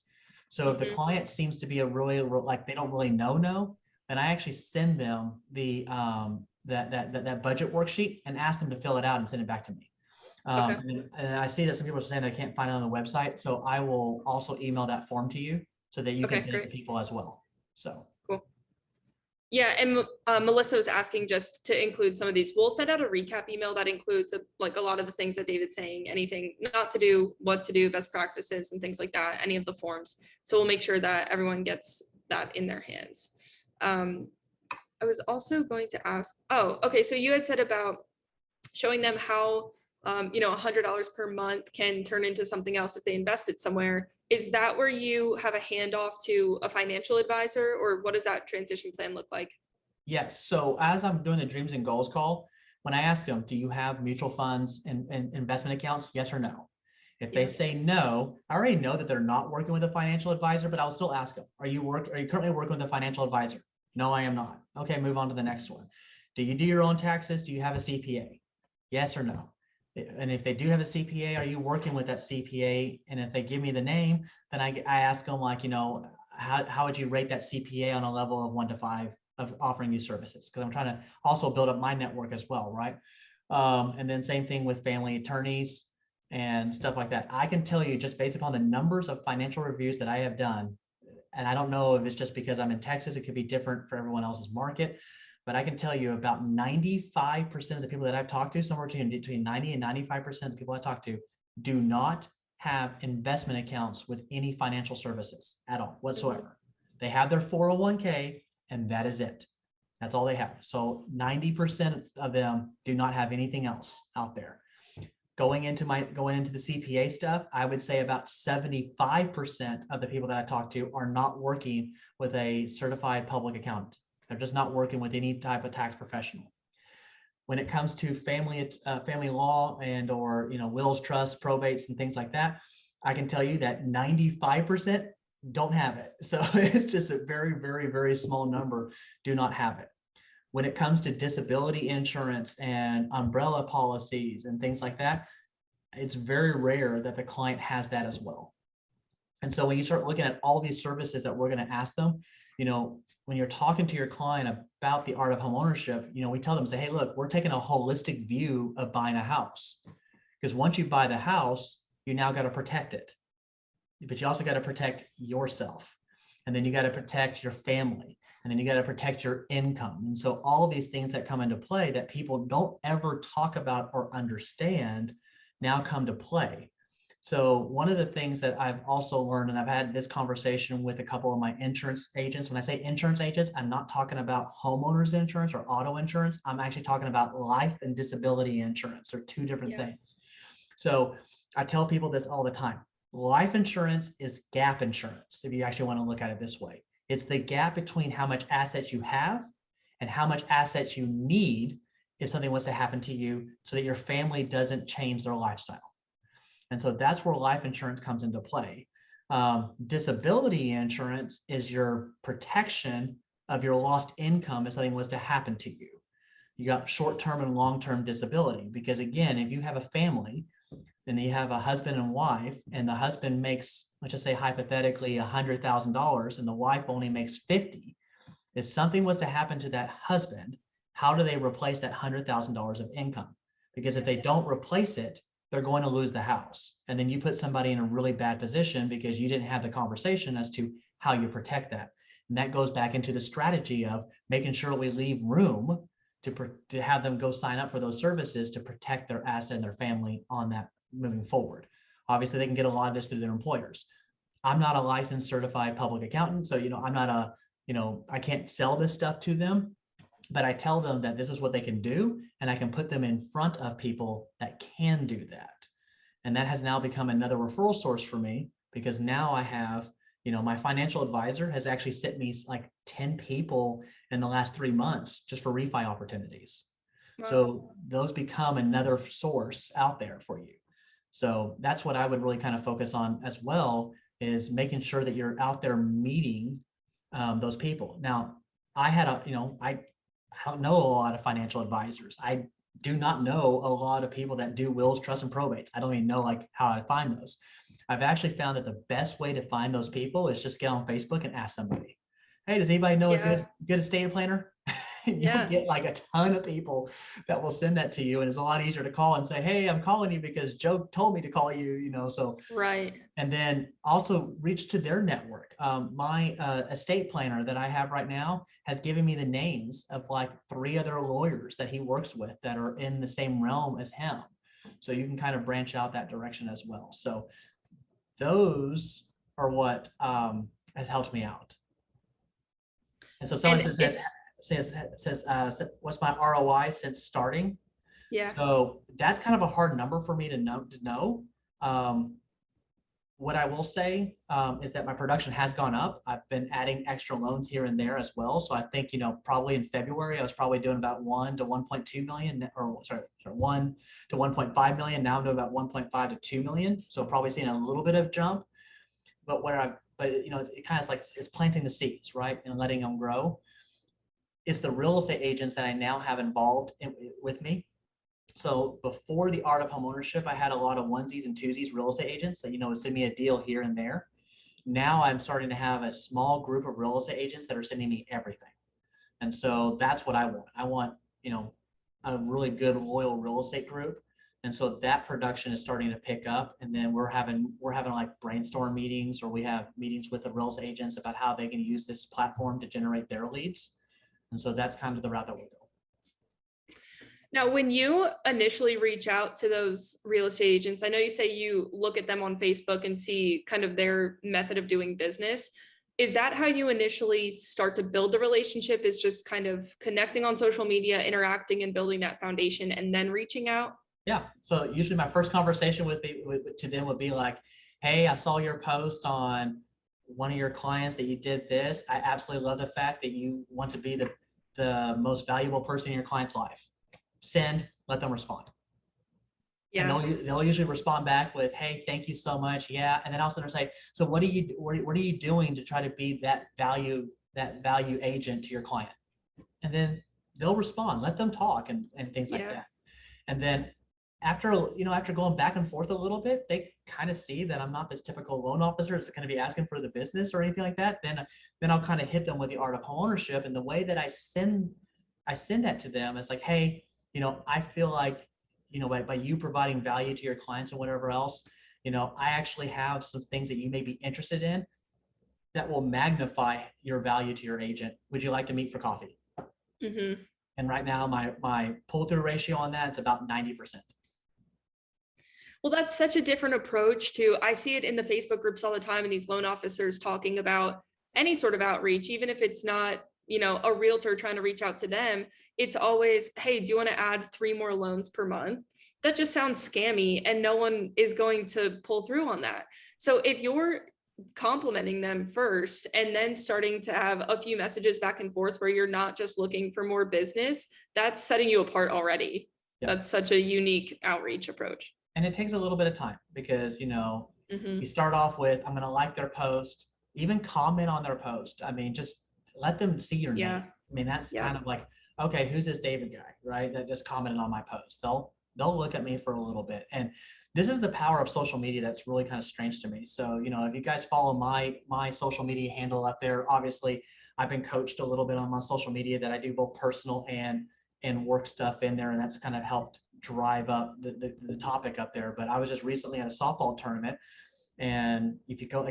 So if the client seems to be like they don't really know, then I actually send them that budget worksheet and ask them to fill it out and send it back to me. And I see that some people are saying I can't find it on the website, so I will also email that form to you so that you can send it to people as well. So cool. Yeah, and Melissa was asking just to include some of these. We'll send out a recap email that includes a lot of the things that David's saying, anything not to do, what to do, best practices and things like that, any of the forms. So we'll make sure that everyone gets that in their hands. I was also going to ask, so you had said about showing them how $100 per month can turn into something else if they invest it somewhere. Is that where you have a handoff to a financial advisor, or what does that transition plan look like? Yes. So as I'm doing the dreams and goals call, when I ask them, do you have mutual funds and investment accounts? Yes or no? If they say no, I already know that they're not working with a financial advisor, but I'll still ask them, are you currently working with a financial advisor? No, I am not. Okay, move on to the next one. Do you do your own taxes? Do you have a CPA? Yes or no? And if they do have a CPA, are you working with that CPA? And if they give me the name, then I ask them, like, how would you rate that CPA on a level of 1 to 5 of offering you services? Because I'm trying to also build up my network as well, right? And then same thing with family attorneys and stuff like that. I can tell you, just based upon the numbers of financial reviews that I have done, and I don't know if it's just because I'm in Texas, it could be different for everyone else's market, but I can tell you about 95% of the people that I've talked to, somewhere between 90 and 95% of the people I talk to, do not have investment accounts with any financial services at all whatsoever. They have their 401k and that is it. That's all they have. So 90% of them do not have anything else out there. Going into the CPA stuff, I would say about 75% of the people that I talk to are not working with a certified public accountant. They're just not working with any type of tax professional. When it comes to family law and or wills, trusts, probates, and things like that, I can tell you that 95% don't have it. So it's just a very, very, very small number do not have it. When it comes to disability insurance and umbrella policies and things like that, it's very rare that the client has that as well. And so when you start looking at all these services that we're going to ask them, when you're talking to your client about the art of home ownership, we tell them, say, hey, look, we're taking a holistic view of buying a house. Because once you buy the house, you now got to protect it. But you also got to protect yourself. And then you got to protect your family. And then you got to protect your income. And so all of these things that come into play that people don't ever talk about or understand now come to play. So one of the things that I've also learned, and I've had this conversation with a couple of my insurance agents. When I say insurance agents, I'm not talking about homeowners insurance or auto insurance. I'm actually talking about life and disability insurance. They're two different things. So I tell people this all the time. Life insurance is gap insurance, if you actually want to look at it this way. It's the gap between how much assets you have and how much assets you need if something was to happen to you, so that your family doesn't change their lifestyle. And so that's where life insurance comes into play. Disability insurance is your protection of your lost income if something was to happen to you. You got short-term and long-term disability, because again, if you have a family and you have a husband and wife, and the husband makes, let's just say hypothetically, $100,000 and the wife only makes 50, if something was to happen to that husband, how do they replace that $100,000 of income? Because if they don't replace it, they're going to lose the house. And then you put somebody in a really bad position because you didn't have the conversation as to how you protect that. And that goes back into the strategy of making sure we leave room to have them go sign up for those services to protect their asset and their family on that moving forward. Obviously, they can get a lot of this through their employers. I'm not a licensed certified public accountant. So, I'm not I can't sell this stuff to them, but I tell them that this is what they can do, and I can put them in front of people that can do that. And that has now become another referral source for me, because now I have, my financial advisor has actually sent me like 10 people in the last 3 months just for refi opportunities. Wow. So those become another source out there for you. So that's what I would really kind of focus on as well, is making sure that you're out there meeting those people. Now, I had I don't know a lot of financial advisors. I do not know a lot of people that do wills, trusts, and probates. I don't even know how I find those. I've actually found that the best way to find those people is just get on Facebook and ask somebody, hey, does anybody know a good estate planner? You'll get like a ton of people that will send that to you. And it's a lot easier to call and say, hey, I'm calling you because Joe told me to call you, so. Right. And then also reach to their network. My estate planner that I have right now has given me the names of like 3 other lawyers that he works with that are in the same realm as him. So you can kind of branch out that direction as well. So those are what has helped me out. And so someone says, what's my ROI since starting? Yeah. So that's kind of a hard number for me to know. What I will say is that my production has gone up. I've been adding extra loans here and there as well. So I think, probably in February, I was probably doing about 1 to 1.2 million, or sorry, 1 to 1.5 million. Now I'm doing about 1.5 to 2 million. So probably seeing a little bit of jump, but it kind of like it's planting the seeds, right? And letting them grow. It's the real estate agents that I now have involved with me So before the Art of Homeownership, I had a lot of onesies and twosies real estate agents that, would send me a deal here and there. Now I'm starting to have a small group of real estate agents that are sending me everything. And so that's what I want. I want, a really good, loyal real estate group. And so that production is starting to pick up. And then we're having like brainstorm meetings, or we have meetings with the real estate agents about how they can use this platform to generate their leads. And so that's kind of the route that we go. Now, when you initially reach out to those real estate agents, I know you say you look at them on Facebook and see kind of their method of doing business. Is that how you initially start to build the relationship, is just kind of connecting on social media, interacting and building that foundation and then reaching out? Yeah. So usually my first conversation to them would be like, hey, I saw your post on one of your clients that you did this. I absolutely love the fact that you want to be the most valuable person in your client's life. Send, let them respond. Yeah. And they'll usually respond back with, hey, thank you so much. Yeah. And then also they'll say, so what are you doing to try to be that value agent to your client? And then they'll respond, let them talk and things like that. And then after going back and forth a little bit, they kind of see that I'm not this typical loan officer that's going to be asking for the business or anything like that. Then I'll kind of hit them with the Art of Homeownership. And the way that I send that to them is like, hey, I feel like, by you providing value to your clients and whatever else, I actually have some things that you may be interested in that will magnify your value to your agent. Would you like to meet for coffee? Mm-hmm. And right now my pull-through ratio on that is about 90%. Well, that's such a different approach to, I see it in the Facebook groups all the time, and these loan officers talking about any sort of outreach, even if it's not, a realtor trying to reach out to them. It's always, hey, do you want to add 3 more loans per month? That just sounds scammy, and no one is going to pull through on that. So if you're complimenting them first and then starting to have a few messages back and forth where you're not just looking for more business, that's setting you apart already. Yep. That's such a unique outreach approach. And it takes a little bit of time because, Mm-hmm. you start off with, I'm going to like their post, even comment on their post. I mean, just let them see your name. I mean, that's kind of like, okay, who's this David guy, right? That just commented on my post. They'll look at me for a little bit. And this is the power of social media that's really kind of strange to me. So, if you guys follow my social media handle up there, obviously I've been coached a little bit on my social media that I do both personal and work stuff in there. And that's kind of helped drive up the topic up there. But I was just recently at a softball tournament. And if you go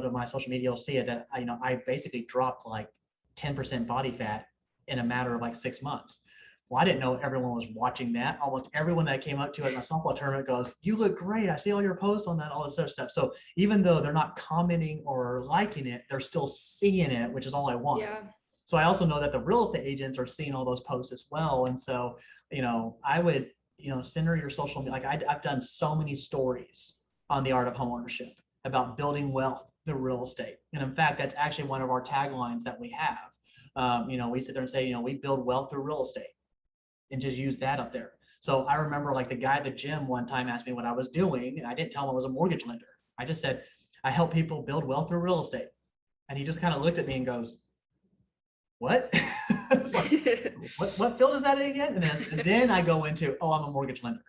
to my social media, you'll see it that I basically dropped like 10% body fat in a matter of like 6 months. Well, I didn't know everyone was watching that. Almost everyone that I came up to at my softball tournament goes, you look great. I see all your posts on that, all this other stuff. So even though they're not commenting or liking it, they're still seeing it, which is all I want. Yeah. So I also know that the real estate agents are seeing all those posts as well. And so, I would, center your social media. Like I've done so many stories on the Art of Homeownership about building wealth through real estate. And in fact, that's actually one of our taglines that we have. We sit there and say, we build wealth through real estate, and just use that up there. So I remember like the guy at the gym one time asked me what I was doing, and I didn't tell him I was a mortgage lender. I just said, I help people build wealth through real estate. And he just kind of looked at me and goes, what? Like, what field is that in again? And then I go into, oh, I'm a mortgage lender.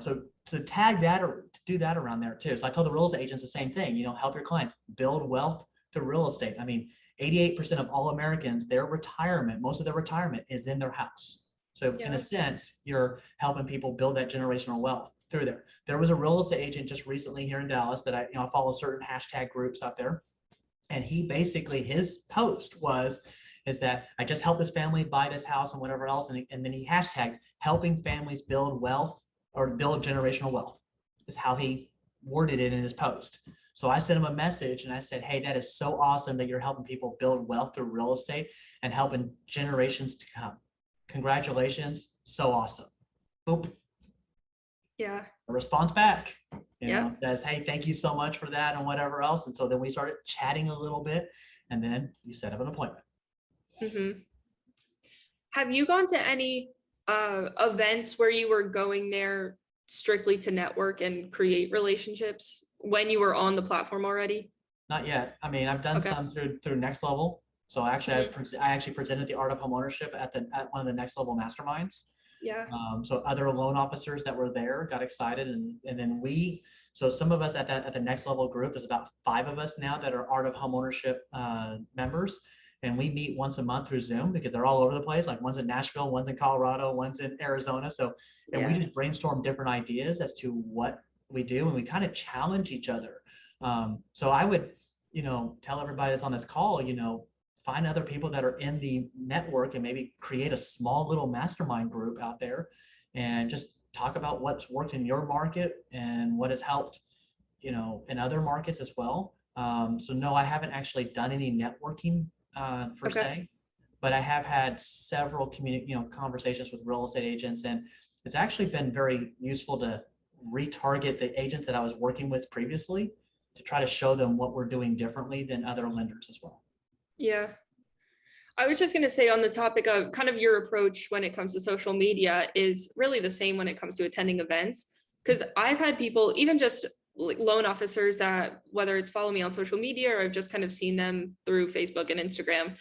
So to tag that or to do that around there too. So I told the real estate agents the same thing, help your clients build wealth through real estate. I mean, 88% of all Americans, most of their retirement is in their house. So in a sense, you're helping people build that generational wealth through there. There was a real estate agent just recently here in Dallas that I follow certain hashtag groups out there. And he basically, his post is that I just helped this family buy this house and whatever else. And then he hashtagged helping families build wealth or build generational wealth is how he worded it in his post. So I sent him a message and I said, hey, that is so awesome that you're helping people build wealth through real estate and helping generations to come. Congratulations. So awesome. Boop. Yeah. A response back, says, hey, thank you so much for that and whatever else. And so then we started chatting a little bit, and then you set up an appointment. Mm-hmm. Have you gone to any events where you were going there strictly to network and create relationships when you were on the platform already? Not yet. I mean, I've done some through Next Level. So actually, I actually presented the Art of Homeownership at one of the Next Level masterminds. Yeah. So other loan officers that were there got excited, and then so some of us at the next level group, there's about 5 of us now that are Art of Homeownership members. And we meet once a month through Zoom because they're all over the place. Like one's in Nashville, one's in Colorado, one's in Arizona. So, and we just brainstorm different ideas as to what we do, and we kind of challenge each other. So I would, tell everybody that's on this call, find other people that are in the network and maybe create a small little mastermind group out there and just talk about what's worked in your market and what has helped, in other markets as well. So no, I haven't actually done any networking per se, but I have had several conversations with real estate agents, and it's actually been very useful to retarget the agents that I was working with previously to try to show them what we're doing differently than other lenders as well. Yeah. I was just going to say, on the topic of kind of your approach when it comes to social media is really the same when it comes to attending events. Because I've had people, even just loan officers that, whether it's follow me on social media or I've just kind of seen them through Facebook and Instagram,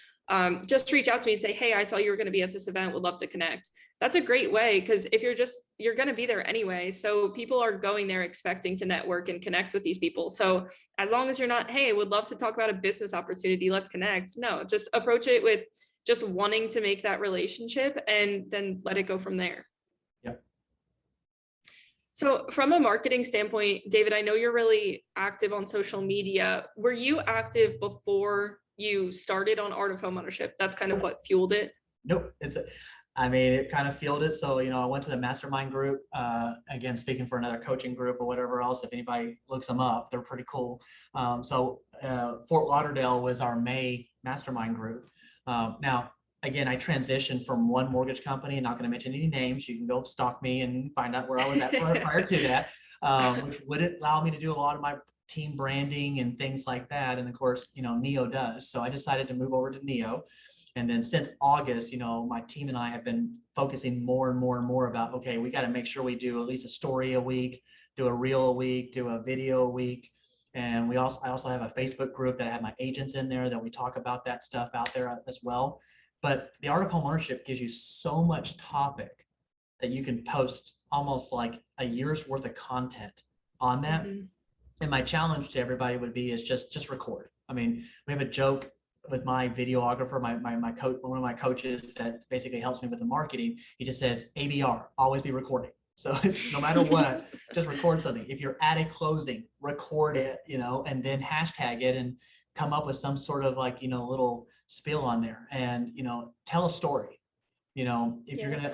just reach out to me and say, hey, I saw you were going to be at this event, would love to connect. That's a great way, because if you're going to be there anyway. So people are going there expecting to network and connect with these people. So as long as you're not, hey, would love to talk about a business opportunity, let's connect. No, just approach it with just wanting to make that relationship and then let it go from there. Yep. So from a marketing standpoint, David, I know you're really active on social media. Were you active before you started on Art of Homeownership? That's kind of what fueled it? Nope. It kind of fueled it. So, I went to the mastermind group, again, speaking for another coaching group or whatever else. If anybody looks them up, they're pretty cool. Fort Lauderdale was our May mastermind group. Now, again, I transitioned from one mortgage company, not going to mention any names. You can go stalk me and find out where I was at prior to that, which wouldn't allow me to do a lot of my team branding and things like that. And of course, Neo does. So I decided to move over to Neo. And then since August, my team and I have been focusing more and more and more about, okay, we got to make sure we do at least a story a week, do a reel a week, do a video a week. And I also have a Facebook group that I have my agents in there that we talk about that stuff out there as well. But the Art of Homeownership gives you so much topic that you can post almost like a year's worth of content on that. Mm-hmm. And my challenge to everybody would be is just record. I mean, we have a joke with my videographer, my coach, one of my coaches that basically helps me with the marketing. He just says, ABR, always be recording. So no matter what, just record something. If you're at a closing, record it, and then hashtag it and come up with some sort of little spiel on there and, tell a story, if you're going to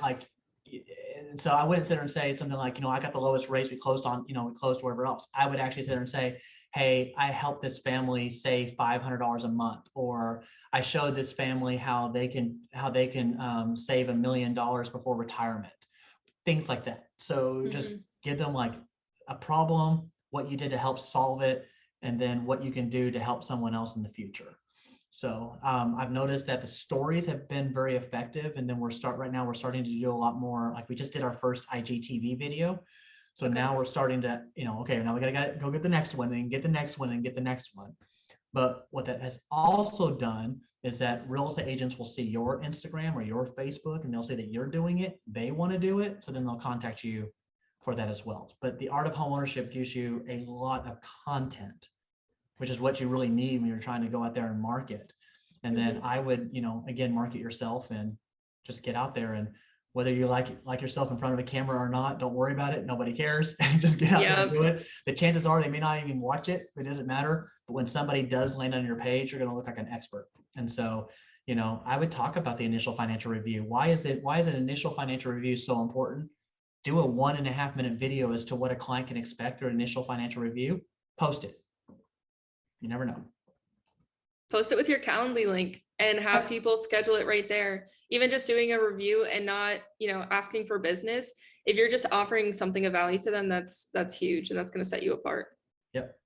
and so I wouldn't sit there and say something like, I got the lowest rates, we closed on, we closed wherever else. I would actually sit there and say, hey, I helped this family save $500 a month, or I showed this family how they can save $1 million before retirement, things like that. So just give them a problem, what you did to help solve it, and then what you can do to help someone else in the future. So I've noticed that the stories have been very effective. And then right now we're starting to do a lot more, we just did our first IGTV video. So now we're starting to, okay, now we gotta go get the next one and get the next one and get the next one. But what that has also done is that real estate agents will see your Instagram or your Facebook and they'll say that you're doing it. They want to do it. So then they'll contact you for that as well. But the Art of Homeownership gives you a lot of content, which is what you really need when you're trying to go out there and market. And then I would, again, market yourself and just get out there. And whether you like yourself in front of a camera or not, don't worry about it. Nobody cares. Just get out there and do it. The chances are they may not even watch it. It doesn't matter. But when somebody does land on your page, you're going to look like an expert. And so, I would talk about the initial financial review. Why is an initial financial review so important? Do a 1.5 minute video as to what a client can expect through an initial financial review. Post it. You never know. Post it with your Calendly link and have people schedule it right there. Even just doing a review and not, asking for business. If you're just offering something of value to them, that's huge, and that's going to set you apart. Yep.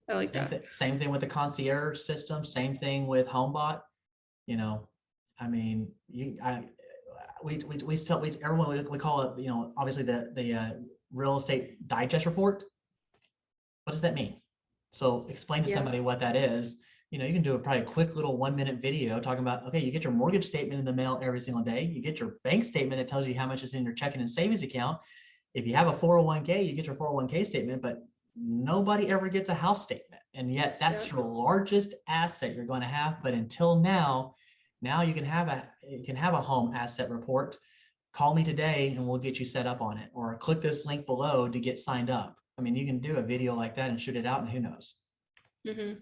I like that. Same thing with the concierge system. Same thing with HomeBot. We call it, obviously the real estate digest report. What does that mean? So explain to somebody what that is. you know, you can do probably a quick little 1-minute video talking about, okay, you get your mortgage statement in the mail every single day. You get your bank statement that tells you how much is in your checking and savings account. If you have a 401k, you get your 401k statement, but nobody ever gets a house statement. And yet that's your largest asset you're going to have. But until now you can have a home asset report. Call me today and we'll get you set up on it, or click this link below to get signed up. I mean, you can do a video like that and shoot it out, and who knows? Mm-hmm.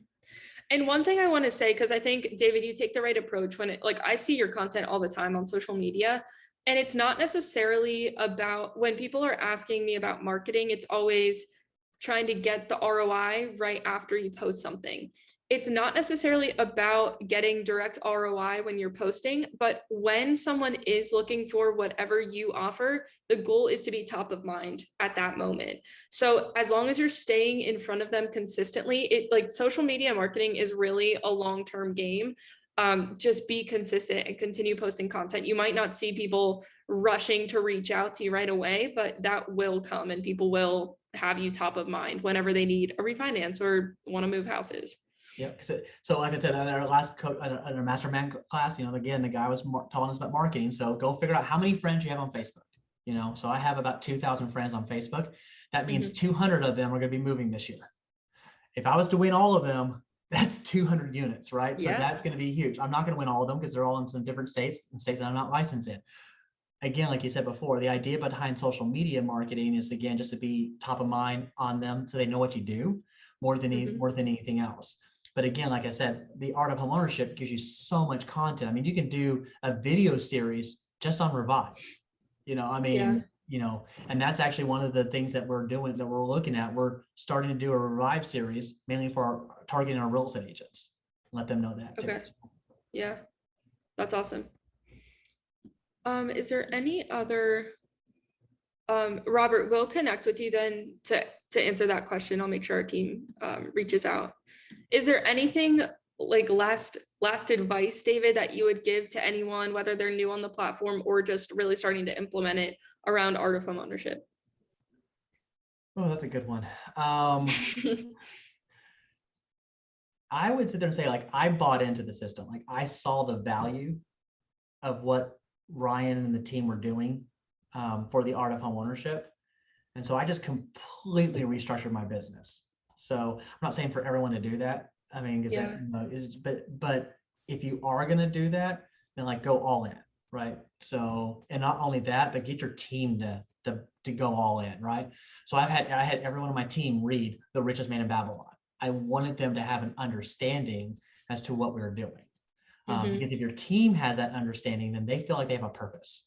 And one thing I want to say, because I think, David, you take the right approach when it, like, I see your content all the time on social media, and it's not necessarily about, when people are asking me about marketing, it's always trying to get the ROI right after you post something. It's not necessarily about getting direct ROI when you're posting, but when someone is looking for whatever you offer, the goal is to be top of mind at that moment. So as long as you're staying in front of them consistently, it, like, social media marketing is really a long-term game. Just be consistent and continue posting content. You might not see people rushing to reach out to you right away, but that will come, and people will have you top of mind whenever they need a refinance or want to move houses. Yeah. So like I said, in our last in our mastermind class, you know, again, the guy was telling us about marketing. So go figure out how many friends you have on Facebook. You know, so I have about 2,000 friends on Facebook. That means 200 of them are going to be moving this year. If I was to win all of them, that's 200 units, right? So that's going to be huge. I'm not going to win all of them because they're all in some different states and states that I'm not licensed in. Again, like you said before, the idea behind social media marketing is, again, just to be top of mind on them so they know what you do more than anything else. But again, like I said, the art of homeownership gives you so much content. I mean, you can do a video series just on Revive. You know, I mean, you know, and that's actually one of the things that we're doing, that we're looking at. We're starting to do a Revive series mainly for targeting our real estate agents. Let them know that too. Okay. Yeah, that's awesome. Is there any other, Robert, we'll connect with you then to answer that question. I'll make sure our team reaches out. Is there anything, like, last advice, David, that you would give to anyone, whether they're new on the platform or just really starting to implement it, around art of homeownership? Oh, that's a good one. I would sit there and say, like, I bought into the system. Like, I saw the value of what Ryan and the team were doing for the art of homeownership. And so I just completely restructured my business. So I'm not saying for everyone to do that. I mean, because you know, but if you are going to do that, then, like, go all in, right? So, and not only that, but get your team to go all in, right? So I had everyone on my team read The Richest Man in Babylon. I wanted them to have an understanding as to what we were doing. Because if your team has that understanding, then they feel like they have a purpose,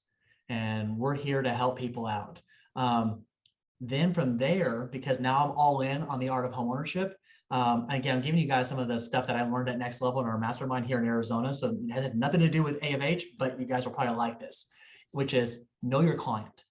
and we're here to help people out. Then from there, because now I'm all in on the art of homeownership. Again, I'm giving you guys some of the stuff that I learned at Next Level in our mastermind here in Arizona. So it has nothing to do with AoH, but you guys will probably like this, which is know your client,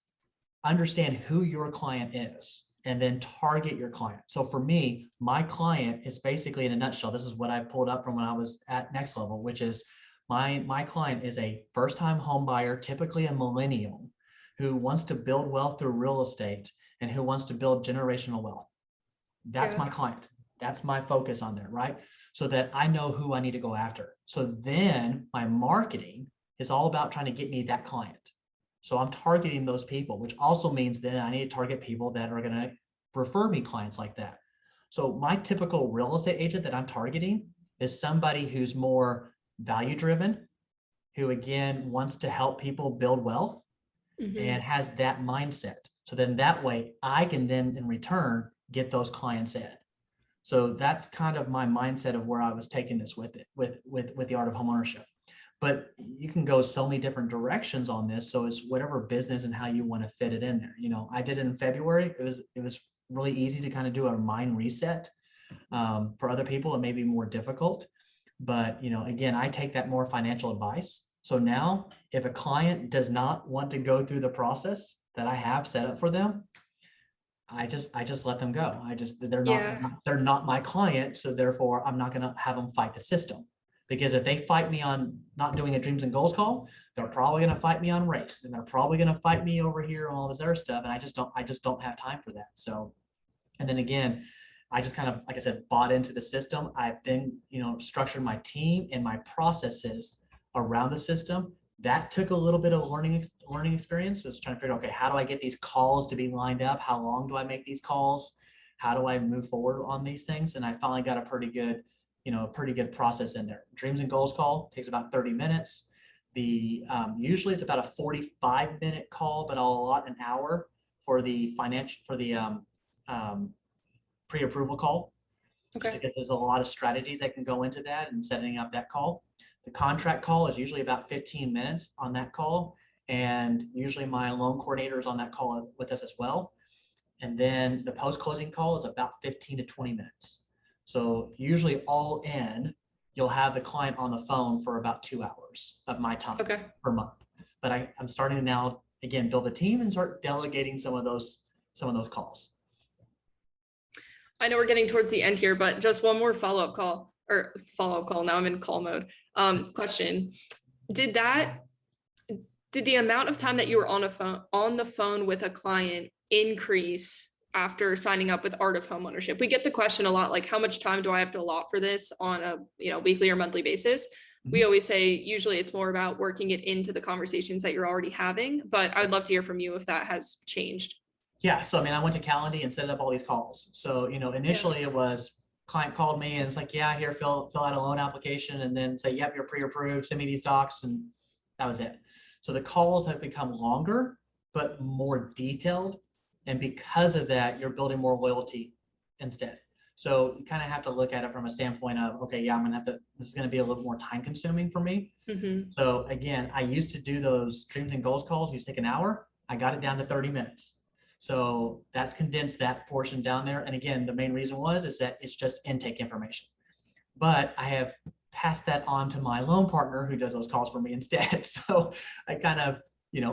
understand who your client is, and then target your client. So for me, my client is basically, in a nutshell, this is what I pulled up from when I was at Next Level, which is my client is a first-time home buyer, typically a millennial, who wants to build wealth through real estate and who wants to build generational wealth. That's my client. That's my focus on there, right? So that I know who I need to go after. So then my marketing is all about trying to get me that client. So I'm targeting those people, which also means then I need to target people that are going to refer me clients like that. So my typical real estate agent that I'm targeting is somebody who's more value driven, who, again, wants to help people build wealth and has that mindset. So then that way I can then in return get those clients in. So that's kind of my mindset of where I was taking this with it, with the art of homeownership. But you can go so many different directions on this. So it's whatever business and how you want to fit it in there. You know, I did it in February. It was really easy to kind of do a mind reset. For other people, it may be more difficult. But, you know, again, I take that more financial advice. So now if a client does not want to go through the process that I have set up for them, I just let them go. They're not my client. So therefore I'm not going to have them fight the system, because if they fight me on not doing a dreams and goals call, they're probably going to fight me on rate, and they're probably going to fight me over here on all this other stuff. And I just don't have time for that. So, and then again, I just kind of, like I said, bought into the system. I've then, structured my team and my processes around the system. That took a little bit of learning experience. Was trying to figure out, okay, how do I get these calls to be lined up? How long do I make these calls? How do I move forward on these things? And I finally got a pretty good process in there. Dreams and goals call takes about 30 minutes. Usually it's about a 45-minute call, but I'll allot an hour for the pre-approval call. Okay. Because there's a lot of strategies that can go into that and setting up that call. The contract call is usually about 15 minutes on that call. And usually my loan coordinator is on that call with us as well. And then the post-closing call is about 15 to 20 minutes. So usually all in, you'll have the client on the phone for about 2 hours of my time per month. But I'm starting to now, again, build a team and start delegating some of those calls. I know we're getting towards the end here, but just one more follow-up call. Now I'm in call mode. Question. Did the amount of time that you were on the phone with a client increase after signing up with Art of Homeownership? We get the question a lot, like, how much time do I have to allot for this on a weekly or monthly basis? We always say usually it's more about working it into the conversations that you're already having, but I'd love to hear from you if that has changed. Yeah, so I went to Calendly and set up all these calls. So initially it was client called me and it's like, yeah, here, fill out a loan application, and then say, yep, you're pre-approved, send me these docs, and that was it. So the calls have become longer but more detailed, and because of that, you're building more loyalty instead. So you kind of have to look at it from a standpoint of, okay, yeah, this is going to be a little more time consuming for me. So again, I used to do those dreams and goals calls, used to take an hour. I got it down to 30 minutes. So that's condensed that portion down there. And again, the main reason is that it's just intake information. But I have passed that on to my loan partner who does those calls for me instead. So I kind of,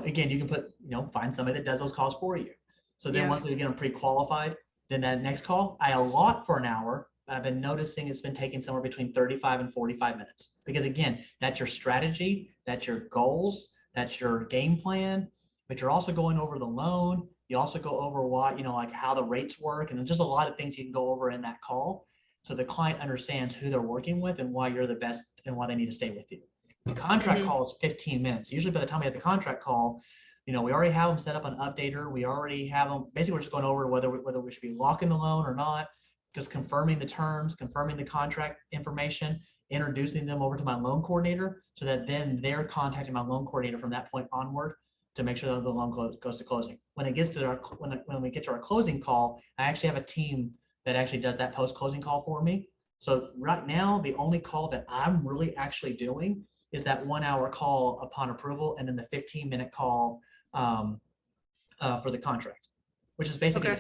again, you can find somebody that does those calls for you. So then once we get them pre-qualified, then that next call, I allot for an hour, but I've been noticing it's been taking somewhere between 35 and 45 minutes. Because again, that's your strategy, that's your goals, that's your game plan, but you're also going over the loan. You also go over what, like how the rates work, and there's just a lot of things you can go over in that call. So the client understands who they're working with and why you're the best and why they need to stay with you. The contract call is 15 minutes. Usually by the time we have the contract call, we already have them set up an updater. We already have them, basically we're just going over whether we should be locking the loan or not, just confirming the terms, confirming the contract information, introducing them over to my loan coordinator, so that then they're contacting my loan coordinator from that point onward to make sure that the loan goes to closing. When it gets to when we get to our closing call, I actually have a team that actually does that post-closing call for me. So right now, the only call that I'm really actually doing is that 1 hour call upon approval, and then the 15-minute call for the contract, which is basically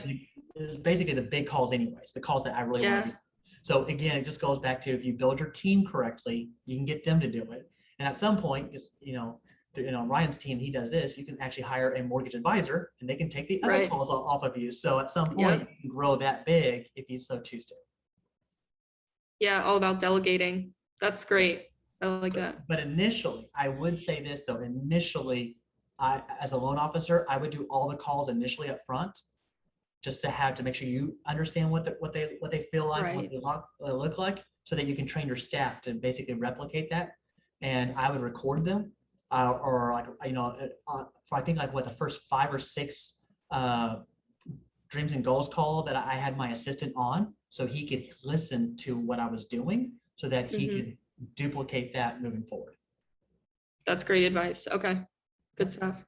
the big calls anyways, the calls that I really want to do. So again, it just goes back to, if you build your team correctly, you can get them to do it. And at some point, Ryan's team, he does this, you can actually hire a mortgage advisor and they can take the other calls off of you. So at some point you can grow that big if you so choose to. Yeah, all about delegating. That's great. I like that. But initially, I would say this though, as a loan officer, I would do all the calls initially up front, just to make sure you understand what they feel like, what they look like, so that you can train your staff to basically replicate that. And I would record them, I think the first 5 or 6 dreams and goals call that I had my assistant on, so he could listen to what I was doing, so that he could duplicate that moving forward. That's great advice. Okay, good stuff.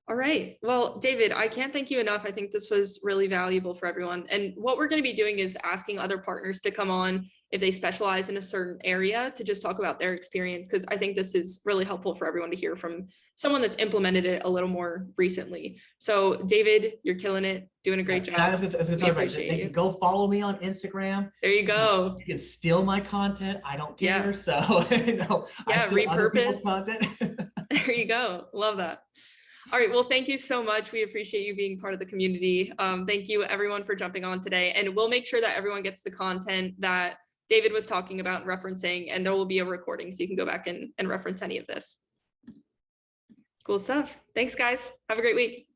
All right. Well, David, I can't thank you enough. I think this was really valuable for everyone. And what we're going to be doing is asking other partners to come on if they specialize in a certain area to just talk about their experience, because I think this is really helpful for everyone to hear from someone that's implemented it a little more recently. So David, you're killing it, doing a great job. They can go follow me on Instagram. There you go. You can steal my content. I don't care. Yeah. So I steal other people's content. There you go. Love that. All right. Well, thank you so much. We appreciate you being part of the community. Thank you everyone for jumping on today. And we'll make sure that everyone gets the content that David was talking about and referencing, and there will be a recording so you can go back and reference any of this. Cool stuff. Thanks, guys. Have a great week.